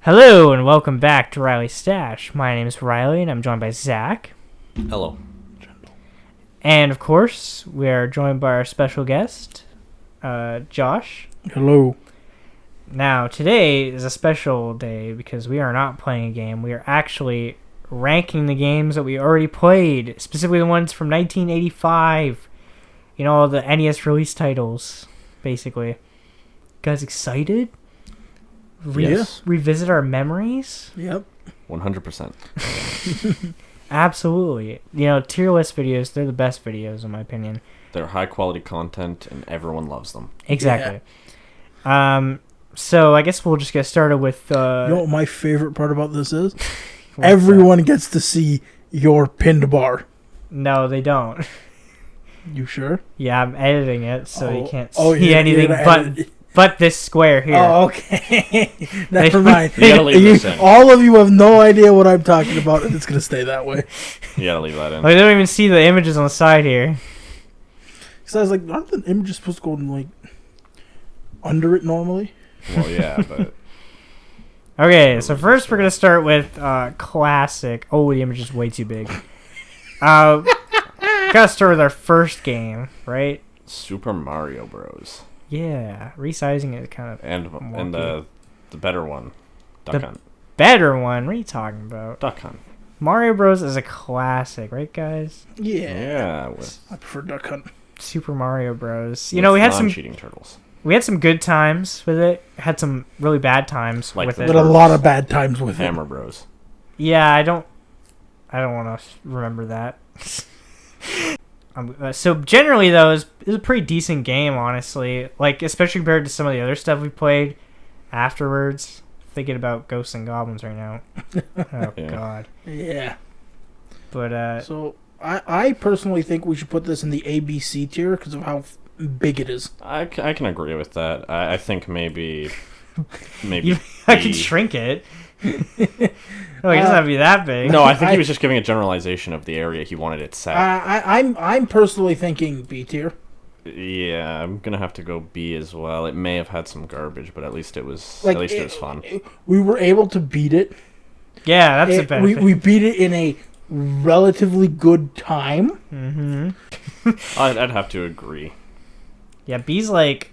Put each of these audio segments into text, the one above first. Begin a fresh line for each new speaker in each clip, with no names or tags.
Hello and welcome back to Riley's Stash. My name is Riley and I'm joined by Zach.
Hello.
And of course, we are joined by our special guest, Josh.
Hello.
Now, today is a special day because we are not playing a game. We are actually ranking the games that we already played, specifically the ones from 1985. You know, all the NES release titles, basically. You guys excited?
Yes.
Revisit our memories?
Yep.
100%.
Absolutely. You know, tier list videos, they're the best videos in my opinion.
They're high quality content and everyone loves them.
Exactly. Yeah. So I guess we'll just get started with...
You know what my favorite part about this is?
What's
Everyone gets to see your pinned bar.
No, they don't.
You sure?
Yeah, I'm editing it, so you can't see
you're
anything but this square here.
Oh, okay. Never mind.
You gotta leave this in.
All of you have no idea what I'm talking about, and it's going to stay that way.
You gotta leave that in.
Like, they don't even see the images on the side here.
Because I was like, aren't the images supposed to go like under it normally?
Well, yeah, but...
Okay, so first we're going to start with classic. Oh, the image is way too big. Gotta start with our first game, right?
Super Mario Bros.
Yeah, resizing it kind of...
And the better one. Duck Hunt.
Better one? What are you talking about?
Duck Hunt.
Mario Bros. Is a classic, right, guys?
Yeah.
I prefer Duck Hunt.
Super Mario Bros. You know, we had some
cheating turtles.
We had some good times with it. Had some really bad times with it.
But a lot of bad times with
Hammer Bros.
Yeah, I don't want to remember that. So generally, though, it was a pretty decent game, honestly. Like, especially compared to some of the other stuff we played afterwards. Thinking about Ghosts and Goblins right now. Oh,
Yeah.
God.
Yeah.
But,
So, I personally think we should put this in the ABC tier because of how big it is.
I can agree with that. I think maybe
I can shrink it. No, it doesn't have to be that big.
No, I think he was just giving a generalization of the area he wanted it set.
I'm personally thinking B tier.
Yeah, I'm gonna have to go B as well. It may have had some garbage, but at least it was it was fun.
We were able to beat it.
Yeah, that's a benefit.
We beat it in a relatively good time.
Mm-hmm.
I'd have to agree.
Yeah, B's like...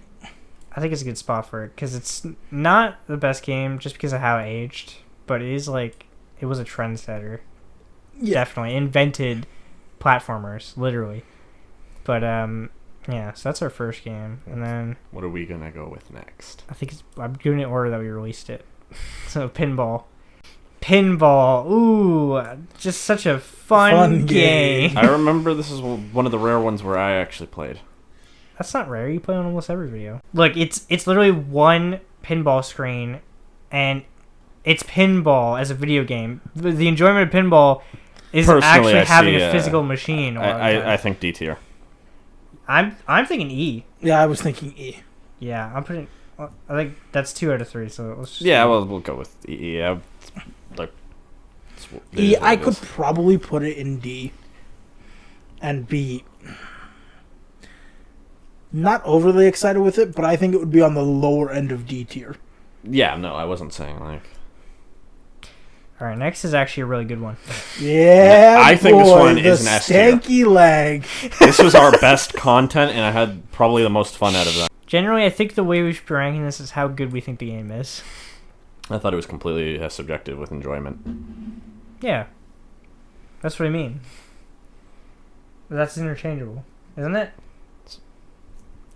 I think it's a good spot for it, because it's not the best game just because of how it aged, but it is like... It was a trendsetter. Yeah. Definitely. Invented platformers, literally. But, yeah, so that's our first game. And then...
What are we gonna go with next?
I think I'm doing it in order that we released it. So, Pinball. Pinball. Ooh, just such a fun game.
I remember this is one of the rare ones where I actually played.
That's not rare. You play on almost every video. Look, it's literally one pinball screen, and it's pinball as a video game. The enjoyment of pinball is
Personally,
actually having a physical machine.
I think D tier.
I'm thinking E.
Yeah, I was thinking E.
Yeah, I'm putting... I think that's 2 out of 3, so let's just...
Yeah, well, we'll go with E. Yeah, like...
E, I could probably put it in D. And be... not overly excited with it, but I think it would be on the lower end of D tier.
Yeah, no, I wasn't saying like...
Alright, next is actually a really good one.
Yeah,
I think this one is an S tier.
Stanky leg.
This was our best content, and I had probably the most fun out of that.
Generally, I think the way we should be ranking this is how good we think the game is.
I thought it was completely subjective with enjoyment.
Yeah. That's what I mean. But that's interchangeable, isn't it?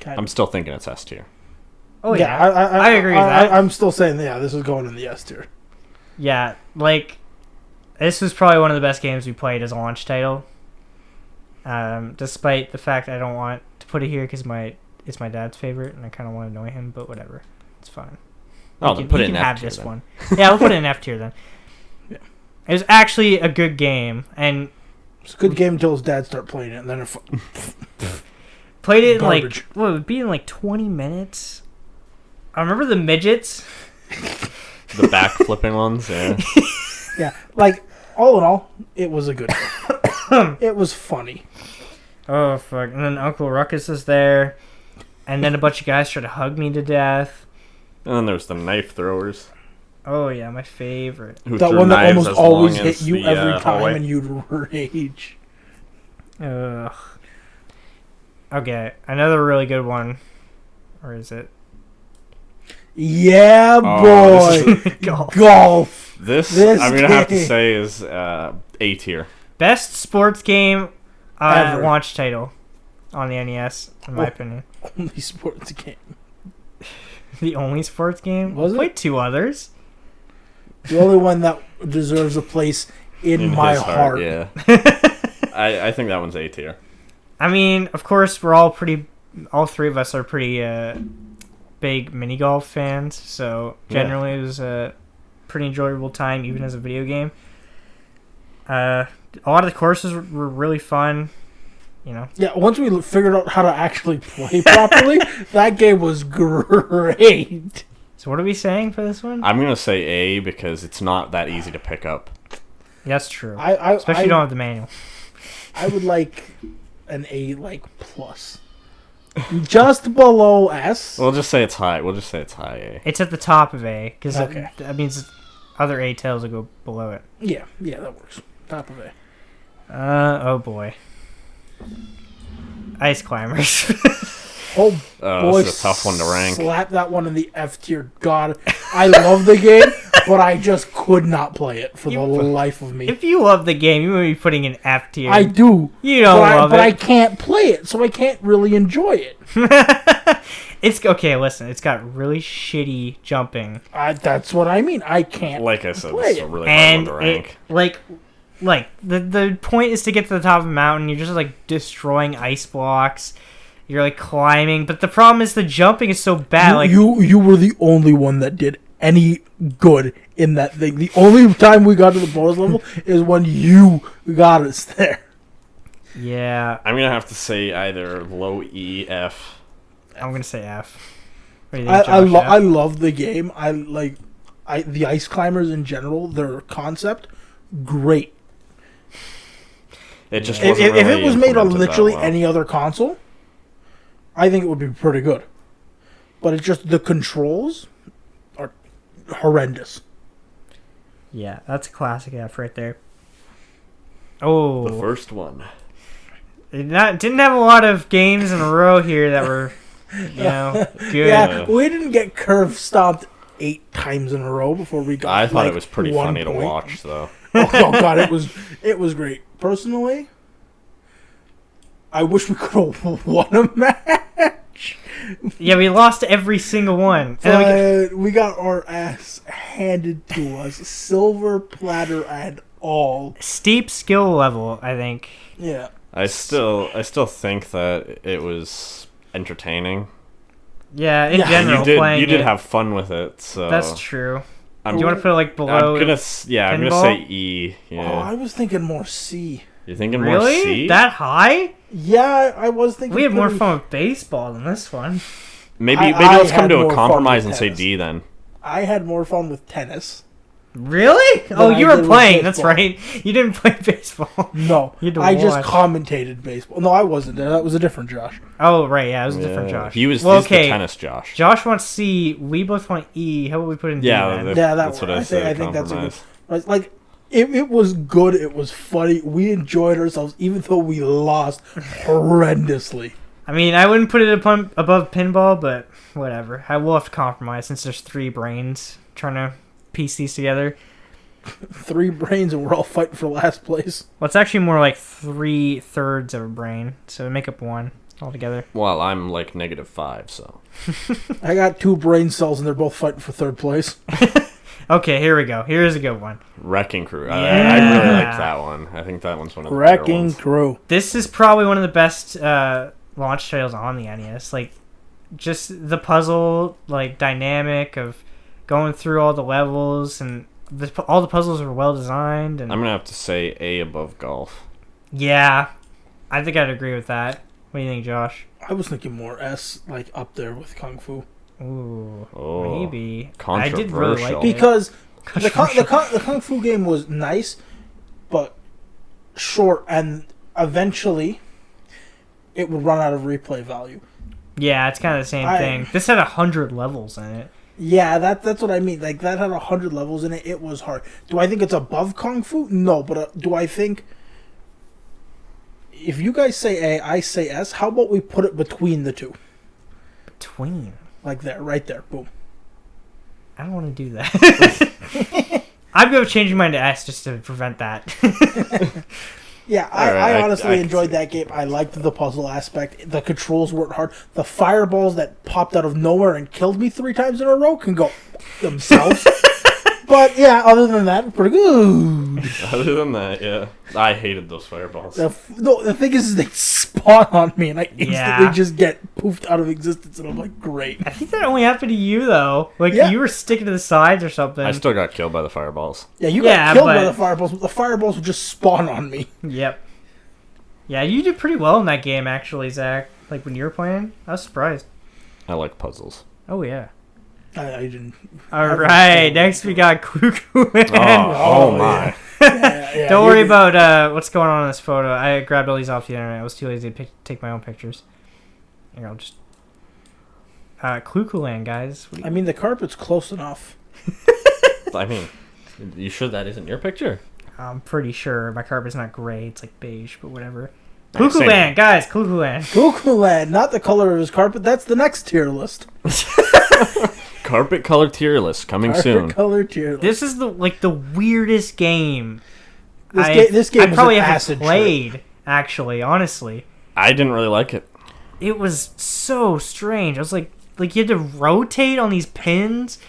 I'm still thinking it's S tier.
Oh, yeah.
I
agree with that.
I'm still saying, yeah, this is going in the S tier.
Yeah, like, this was probably one of the best games we played as a launch title. Despite the fact I don't want to put it here because it's my dad's favorite, and I kind of want to annoy him, but whatever. It's fine.
Oh, then put it in F tier
this
then.
one. Yeah, we'll put it in F tier then.
Yeah.
It was actually a good game, and...
It's a good game until his dad started playing it, and then
played it in
garbage.
it would be in like 20 minutes. I remember the midgets.
The back flipping ones, yeah.
Yeah, like, all in all, it was a good game. It was funny.
Oh, fuck. And then Uncle Ruckus is there. And then a bunch of guys try to hug me to death.
And then there's the knife throwers.
Oh yeah, my favorite.
Who
That
threw
one that
knives
almost
as
always
long
hit
as
you
the,
every time
hallway.
and you'd rage.
Ugh. Okay, another really good one. Or is it?
Yeah,
Oh,
boy.
this
Golf.
This
This
I'm gonna have to
game.
say is A tier.
Best sports game
Ever.
launch title on the NES, in my
Oh.
opinion.
Only sports game.
The only sports game.
Was it?
Played two others.
The only one that deserves a place in my
his
heart.
Yeah. I think that one's A tier.
I mean, of course, all three of us are pretty big mini golf fans, so generally it was a pretty enjoyable time, even as a video game. A lot of the courses were really fun, you know.
Yeah, once we figured out how to actually play properly, that game was great.
So what are we saying for this one?
I'm gonna say A because it's not that easy to pick up.
That's true.
I
Especially if you don't have the manual.
I would like an A plus. Just below S.
We'll just say it's high. We'll just say it's high A.
It's at the top of A, because
Okay.
that means other A tails will go below it.
Yeah, that works. Top of A.
Oh boy. Ice Climbers.
Oh,
Oh,
boy,
this is a tough one to rank.
Slap that one in the F tier. God, I love the game, but I just could not play it for the life of me.
If you love the game, you would be putting an F tier.
I do.
You don't love
but I
it.
can't play it, so I can't really enjoy it.
It's okay. Listen, it's got really shitty jumping,
That's what I mean. I can't.
Like I said,
play
this is
it.
a really hard one
and
to
it,
rank.
like the point is to get to the top of the mountain. You're just like destroying ice blocks. You're like climbing, but the problem is the jumping is so bad.
You were the only one that did any good in that thing. The only time we got to the bonus level is when you got us there.
Yeah,
I'm gonna have to say either low E, F.
I'm gonna say F. What do you think,
I
Josh?
love the game. The ice climbers in general. Their concept, great.
It just
If
wasn't really
it was made on
implemented that
literally
well.
any other console, I think it would be pretty good. But it's just the controls are horrendous.
Yeah, that's a classic F right there. Oh,
The first one.
didn't have a lot of games in a row here that were, good.
Yeah, we didn't get curve stomped 8 times in a row before we got.
I thought
like,
it was pretty
1
funny to
point.
watch, though.
Oh god, it was great. Personally, I wish we could have won a match.
Yeah, we lost every single one. And then
But we got our ass handed to us, silver platter and all.
steep skill level, I think.
Yeah.
I still think that it was entertaining.
Yeah, in
Yeah.
general, playing
You did
it,
have fun with it, so
That's true.
I'm,
Do you want to put it like below?
I'm gonna
pinball?
say E.
Oh,
Yeah,
I was thinking more C.
you're thinking more
Really?
C.
That high?
Yeah, I was thinking.
We had more
pretty-
fun with baseball than this one.
Maybe
I
let's come
had
to
more
a
fun
compromise
with
and say
tennis.
D then.
I had more fun with tennis.
Really? Oh,
I
you
did
were
with
playing. That's
baseball.
right. You didn't play baseball.
No,
You had to
I just
watch.
commentated baseball. No, I wasn't. That was a different Josh.
Oh, right. Yeah, it was a different
Yeah.
Josh.
He's
okay.
the tennis Josh.
Josh wants C. We both want E. How about we put in D?
Yeah,
then?
the-
Yeah,
that's what I said.
I think that's a good.
Compromise.
Like, it was good. It was funny. We enjoyed ourselves, even though we lost horrendously.
I mean, I wouldn't put it above pinball, but whatever. I will have to compromise since there's 3 brains trying to piece these together.
3 brains, and we're all fighting for last place.
Well, it's actually more like 3/3 of a brain, so we make up 1 altogether.
Well, I'm like -5, so
I got 2 brain cells, and they're both fighting for 3rd place.
Okay, here we go. Here's a good one.
Wrecking Crew. I
Yeah.
really liked that one. I think that one's one of the better
Wrecking
ones.
Crew.
This is probably one of the best launch titles on the NES. Like, just the puzzle, like, dynamic of going through all the levels, and all the puzzles are well designed. And
I'm gonna have to say A above golf.
yeah, I think I'd agree with that. What do you think, Josh?
I was thinking more S, like up there with Kung Fu,
Ooh,
Oh,
maybe. I did really like
controversial.
it.
because the
Controversial.
Kung Fu game was nice, but short, and eventually it would run out of replay value.
Yeah, it's kind of the same thing. This had 100 levels in it.
Yeah, that's what I mean. Like, that had 100 levels in it. It was hard. Do I think it's above Kung Fu? No, but do I think... If you guys say A, I say S, how about we put it between the two?
Between?
Like there, right there. Boom.
I don't want to do that. I'm going to change my mind to S just to prevent that.
Yeah, I honestly enjoyed that game. I liked the puzzle aspect. The controls weren't hard. The fireballs that popped out of nowhere and killed me 3 times in a row can go themselves. But yeah, other than that, pretty good.
Other than that, yeah. I hated those fireballs.
The thing is they spawn on me and I instantly just get poofed out of existence and I'm like, great.
I think that only happened to you, though. Like, you were sticking to the sides or something.
I still got killed by the fireballs.
Yeah, you got killed by the fireballs, but the fireballs would just spawn on me.
Yep. Yeah, you did pretty well in that game, actually, Zach. Like, when you were playing, I was surprised.
I like puzzles.
Oh, yeah.
I didn't.
All right, next we got Cuckoo.
Oh my.
Yeah,
Don't worry about what's going on in this photo. I grabbed all these off the internet. I was too lazy to take my own pictures. Here, I'll just... Cuckoo Land, guys.
I mean, the carpet's close enough.
I mean, you sure that isn't your picture?
I'm pretty sure my carpet's not gray. It's like beige, but whatever. Cuckoo Land, guys. Cuckoo Land.
Cuckoo Land, not the color of his carpet. That's the next tier list.
Carpet color tier list coming soon.
Carpet color tier list.
This is the weirdest game.
This game
I probably
is an
haven't
acid
played.
trip.
Actually, honestly,
I didn't really like it.
it was so strange. I was like you had to rotate on these pins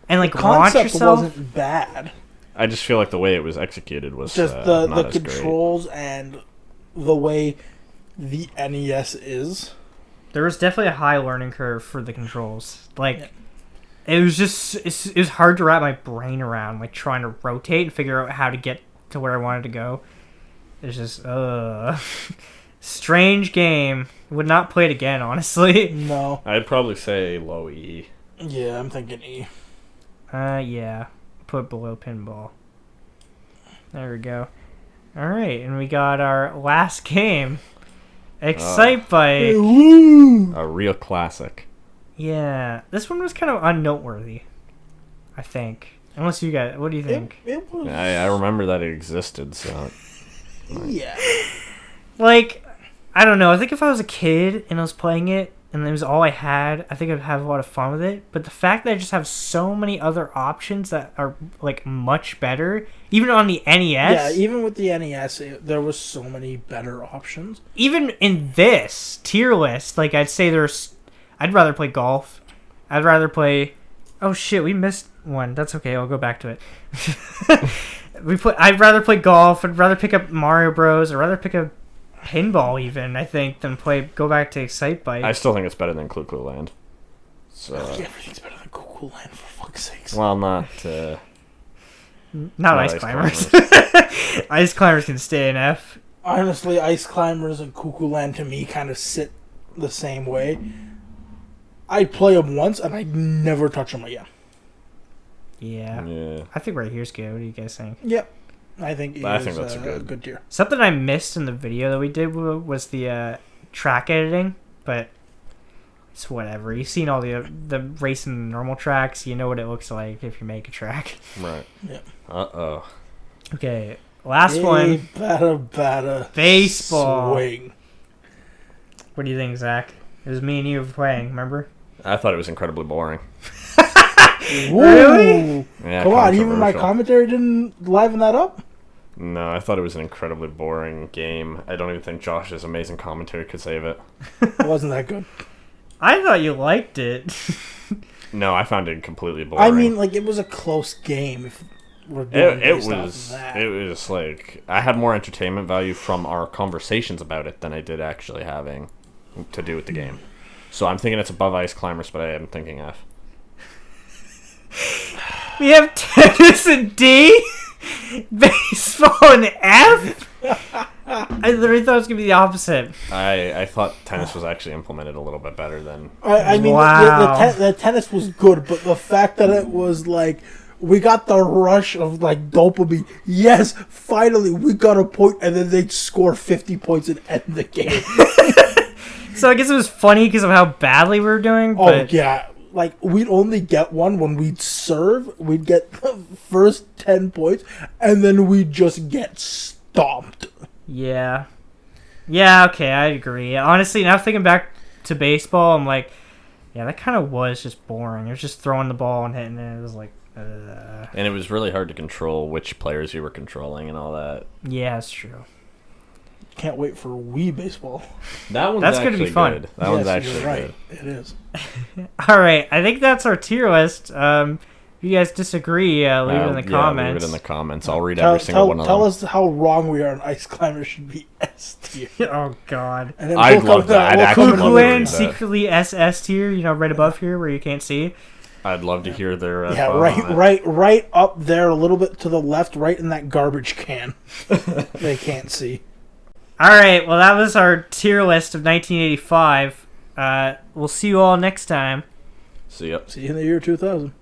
and like launch
Concept
yourself.
wasn't bad.
I just feel like the way it was executed was
Just
not
the
as
controls and the way the NES is.
There was definitely a high learning curve for the controls. Like, it was just it was hard to wrap my brain around, like trying to rotate and figure out how to get to where I wanted to go. It's just strange game. Would not play it again, honestly.
No.
great. I'd probably say low E.
Yeah, I'm thinking E.
Yeah. Put below pinball. There we go. All right, and we got our last game. Excite Bike.
Woo!
A real classic.
Yeah, this one was kind of unnoteworthy, I think. Unless you guys, what do you think?
It was.
I remember that it existed, so...
Yeah.
Like, I don't know. I think if I was a kid and I was playing it and it was all I had, I think I'd have a lot of fun with it. But the fact that I just have so many other options that are like much better, even on the NES.
Yeah, even with the NES, there was so many better options.
Even in this tier list, like I'd say I'd rather play golf. I'd rather play. Oh shit, we missed one. That's okay. I'll go back to it. I'd rather play golf. I'd rather pick up Mario Bros. I'd rather pick up pinball even, I think, than go back to Excite Bike.
I still think it's better than Clue Land. So,
Everything's better than Cuckoo Land, for fuck's sakes.
well, not
not Ice Climbers. Ice Climbers can stay in F.
Honestly, Ice Climbers and Cuckoo Land to me kind of sit the same way. I'd play them once and I'd never touch them again.
Yeah. I think right here's good. What do you guys think?
Yep. I think
that's a good
tier.
Something I missed in the video that we did was the track editing, but it's whatever. You've seen all the racing normal tracks. You know what it looks like if you make a track.
Right.
Yeah.
Uh-oh.
Okay, last one.
Bada.
Baseball.
Swing.
What do you think, Zach? It was me and you playing, remember?
I thought it was incredibly boring.
Really?
Yeah,
Come on, even my
controversial.
commentary didn't liven that up?
No, I thought it was an incredibly boring game. I don't even think Josh's amazing commentary could save it.
It wasn't that good.
I thought you liked it.
No, I found it completely boring.
I mean, like, it was a close game. If we're doing
it
based off
was
of that.
it was like I had more entertainment value from our conversations about it than I did actually having to do with the game. So I'm thinking it's above Ice Climbers, but I am thinking F.
We have tennis and D, baseball and F. I literally thought it was gonna be the opposite.
I thought tennis was actually implemented a little bit better than.
I mean,
Wow.
the tennis was good, but the fact that it was like, we got the rush of like dopamine. Yes, finally we got a point, and then they'd score 50 points and end the game.
So I guess it was funny because of how badly we were doing.
Oh
But
yeah, like we'd only get one when we'd serve. We'd get the first 10 points, and then we'd just get stomped.
Yeah. Yeah, okay, I agree. Honestly, now thinking back to baseball, I'm like, yeah, that kind of was just boring. It was just throwing the ball and hitting it. It was like,
And it was really hard to control which players you were controlling and all that.
yeah, it's true.
Can't wait for Wii baseball.
That's gonna be fun.
Good. That one's actually
right.
good.
It is.
All right, I think that's our tier list. If you guys disagree, leave it in the comments.
Leave it in the comments. I'll read every single one of them.
Tell us how wrong we are on Ice Climber should be S tier.
Oh God.
And then
I'd love that. I'd actually love to read that.
Secretly SS tier, right above here where you can't see.
I'd love to hear their
right up there, a little bit to the left, right in that garbage can. They can't see.
All right, well that was our tier list of 1985. We'll see you all next time.
See ya.
See you in the year 2000.